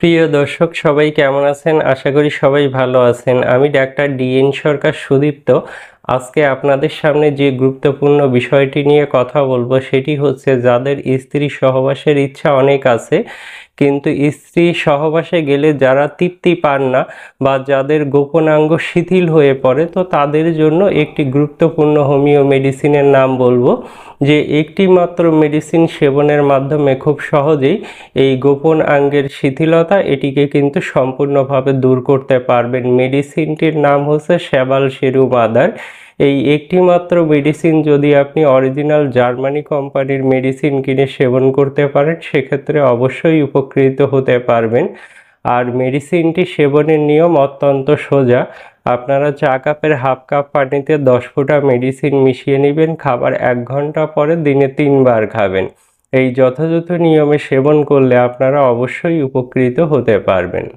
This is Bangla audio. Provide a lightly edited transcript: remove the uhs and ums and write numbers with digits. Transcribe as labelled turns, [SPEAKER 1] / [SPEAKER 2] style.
[SPEAKER 1] প্রিয় দর্শক সবাই কেমন আছেন? আশা করি সবাই ভালো আছেন। আমি ডাক্তার ডিএন সরকার সুদীপ্ত। আজকে আপনাদের সামনে যে গুরুত্বপূর্ণ বিষয়টি নিয়ে কথা বলবো সেটি হচ্ছে যাদের স্ত্রী সহবাসের ইচ্ছা অনেক আছে কিন্তু স্ত্রী সহবাসে গেলে যারা তৃপ্তি পান না বা যাদের গোপনাঙ্গ শিথিল হয়ে পড়ে তো তাদের জন্য একটি গুরুত্বপূর্ণ হোমিও মেডিসিনের নাম বলবো যে একটি মাত্র মেডিসিন সেবনের মাধ্যমে খুব সহজেই এই গোপন অঙ্গের শিথিলতা এটিকে কিন্তু সম্পূর্ণভাবে দূর করতে পারবেন। মেডিসিনটির নাম হচ্ছে শ্যাবাল সেরু মাদার। এই একটি মাত্র মেডিসিন যদি আপনি অরিজিনাল জার্মানি কোম্পানির মেডিসিন কিনে সেবন করতে পারেন সেক্ষেত্রে অবশ্যই উপকৃত হতে পারবেন। আর মেডিসিনটি সেবনের নিয়ম অত্যন্ত সোজা। আপনারা চা কাপের হাফ কাপ পানিতে 10 ফোঁটা মেডিসিন মিশিয়ে নেবেন, খাবার 1 ঘন্টা পরে দিনে 3 বার খাবেন। এই যথাযথ নিয়মে সেবন করলে আপনারা অবশ্যই উপকৃত হতে পারবেন।